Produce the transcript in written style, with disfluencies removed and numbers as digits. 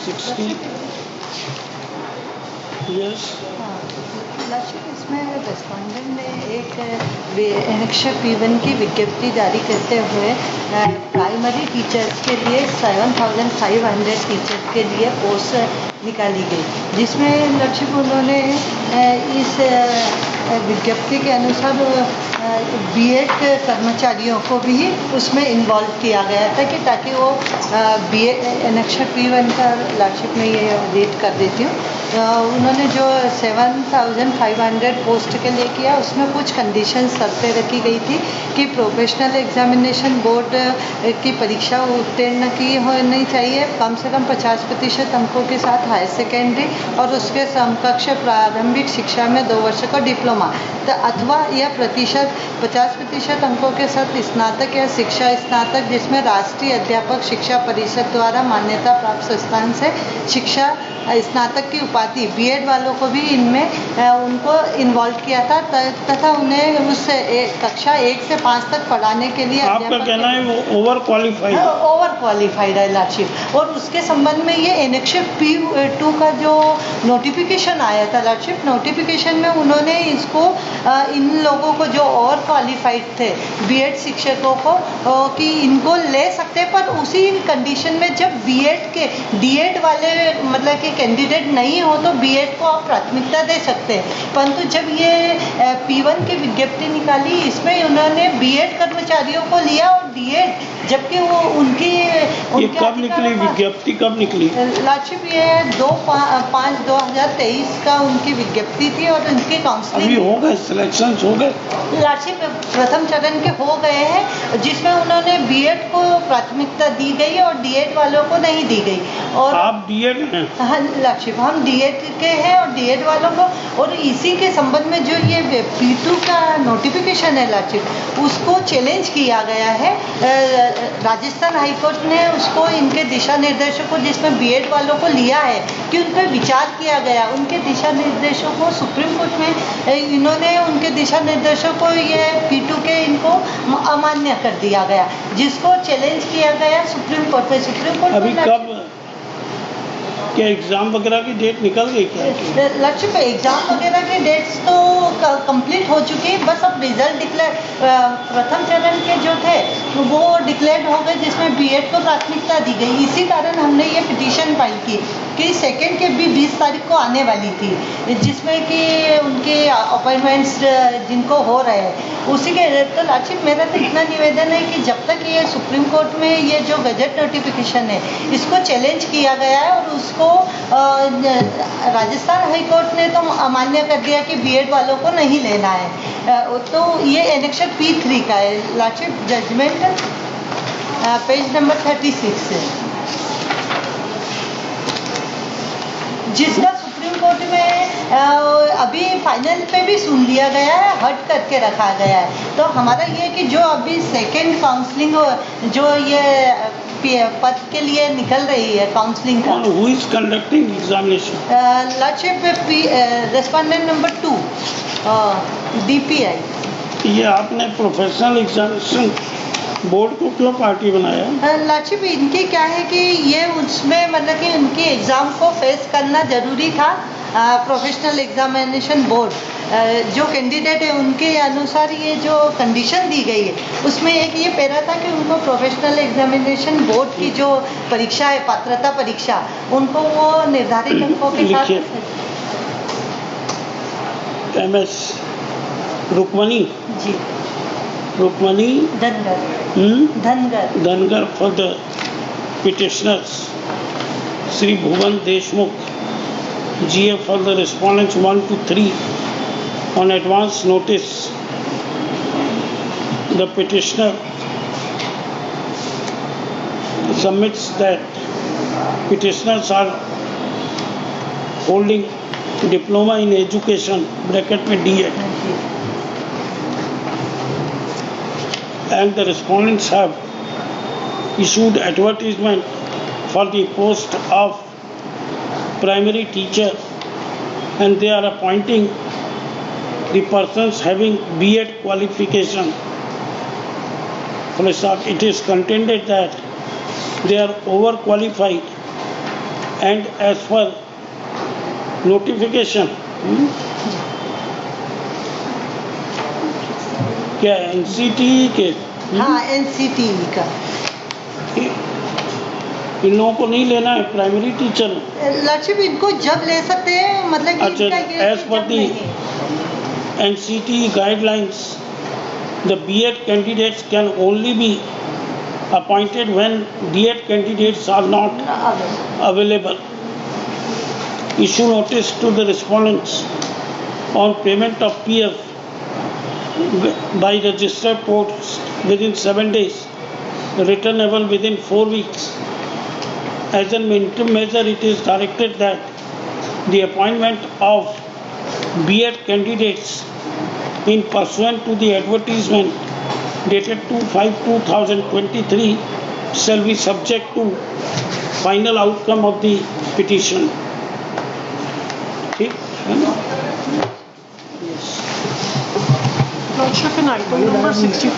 60 yes इसमें respondent ने एक एनेक्शर P1 की विज्ञप्ति जारी करते हुए प्राइमरी टीचर्स के लिए 7,500 टीचर्स के लिए पोस्ट निकाली गई, जिसमें लक्ष्य उन्होंने इस विज्ञप्ति के अनुसार बीएड कर्मचारियों को भी उसमें इन्वॉल्व किया गया था कि ताकि वो बीएड एनेक्शर P1 का लार्जशिप में ये रीड कर देती हूँ। उन्होंने जो 7,500 पोस्ट के लिए किया उसमें कुछ कंडीशंस शर्तें रखी गई थी कि प्रोफेशनल एग्जामिनेशन बोर्ड की परीक्षा उत्तीर्ण की होनी चाहिए, कम से कम 50% अंकों के साथ हायर सेकेंडरी और उसके समकक्ष प्रारंभिक शिक्षा में 2 वर्ष का डिप्लोमा, तो अथवा यह 50% अंकों के साथ स्नातक या शिक्षा स्नातक जिसमें राष्ट्रीय अध्यापक शिक्षा परिषद द्वारा मान्यता प्राप्त संस्थान से शिक्षा स्नातक की उपाधि बीएड वालों को भी इनमें उनको इन्वॉल्व किया था तथा उन्हें उस कक्षा 1 से 5 तक पढ़ाने के लिए आपका कहना है वो ओवर क्वालिफाइड है लार्जशिप। और उसके संबंध में ये एनेक्शर P2 का जो नोटिफिकेशन आया था लार्जशिप, नोटिफिकेशन में उन्होंने इसको इन लोगों को जो और क्वालिफाइड थे बीएड शिक्षकों को कि इनको ले सकते, पर उसी कंडीशन में जब बीएड के डीएड वाले मतलब कि कैंडिडेट नहीं हो तो बीएड को आप प्राथमिकता दे सकते हैं। परंतु जब ये P1 की विज्ञप्ति निकाली इसमें उन्होंने बीएड कर्मचारियों को लिया और डीएड, जबकि वो उनकी कब निकली विज्ञप्ति, कब निकली लार्जशिप? ये 2/5/2023 का उनकी विज्ञप्ति थी और उनकी काउंसलिंग हो गए, सिलेक्शन हो गए लार्जशिप प्रथम चरण के हो गए हैं, जिसमें उन्होंने बीएड को प्राथमिकता दी गई और डीएड वालों को नहीं दी गई। और आप डीएड हैं? हाँ लार्जशिप, हम डीएड के हैं और डीएड वालों को, और इसी के संबंध में जो ये P2 का नोटिफिकेशन है लार्जशिप उसको चैलेंज किया गया है। राजस्थान हाईकोर्ट ने उसको इनके दिशा निर्देशों को जिसमें बीएड वालों को लिया है कि उन पर विचार किया गया, उनके दिशा निर्देशों को सुप्रीम कोर्ट में इन्होंने उनके दिशा निर्देशों को ये P2 के इनको अमान्य कर दिया गया, जिसको चैलेंज किया गया सुप्रीम कोर्ट में। सुप्रीम कोर्ट अभी कब क्या एग्जाम वगैरह की डेट निकल गई क्या? लक्ष्य पे एग्जाम वगैरह की डेट्स तो कंप्लीट हो चुकी है, बस अब रिजल्ट डिक्लेयर प्रथम चरण के जो थे वो डिक्लेयर हो गए जिसमें बीएड को प्राथमिकता दी गई। इसी कारण हमने ये पिटीशन फाइल की कि सेकेंड के भी 20 तारीख को आने वाली थी, जिसमें कि उनके अपॉइंटमेंट्स जिनको हो रहे हैं उसी के। तो लार्जशिप मेरा तो इतना निवेदन है कि जब तक ये सुप्रीम कोर्ट में ये जो गजट नोटिफिकेशन है इसको चैलेंज किया गया है और उसको राजस्थान हाई कोर्ट ने तो अमान्य कर दिया कि बीएड वालों को नहीं लेना है, तो ये एनेक्शर P3 का है लार्जशिप जजमेंट पेज नंबर 36 है, जिसका सुप्रीम कोर्ट में अभी फाइनल पे भी सुन लिया गया है, हट करके रखा गया है। तो हमारा ये कि जो अभी सेकेंड काउंसलिंग जो ये पद के लिए निकल रही है काउंसलिंग का, हु इज कंडक्टिंग एग्जामिनेशन? लार्जशिप रेस्पोंडेंट नंबर 2 DPI। ये आपने प्रोफेशनल एग्जामिनेशन बोर्ड को क्यों पार्टी बनाया? लार्जशिप इनकी क्या है कि ये उसमें मतलब कि उनकी एग्ज़ाम को फेस करना ज़रूरी था। प्रोफेशनल एग्जामिनेशन बोर्ड जो कैंडिडेट है उनके अनुसार ये जो कंडीशन दी गई है उसमें एक ये पैरा था कि उनको प्रोफेशनल एग्जामिनेशन बोर्ड की जो परीक्षा है पात्रता परीक्षा उनको वो निर्धारित अंकों के साथ MS Rukmini ji Rukmini Dhangar for the petitioners Sri Bhuvan Deshmukh GF for the respondents 1 to 3 on advance notice. The petitioner submits that petitioners are holding diploma in education bracket में D.Ed and the respondents have issued advertisement for the post of primary teacher and they are appointing the persons having B.Ed qualification. It is contended that they are overqualified and as per notification क्या NCT के हाँ NCTE का इन लोगों को नहीं लेना है primary teacher lordship इनको जब ले सकते हैं मतलब कि अच्छा इनका ये है एज कि पर जब दी नहीं। NCT guidelines the B.Ed candidates can only be appointed when D.Ed candidates are not available. Issue notice to the respondents on payment of PF by registered post within 7 days, returnable within 4 weeks. As an interim measure, it is directed that the appointment of B.Ed candidates in pursuant to the advertisement dated 2/5/2023 shall be subject to final outcome of the petition. ठीक है ना? Lordship, in item number 60.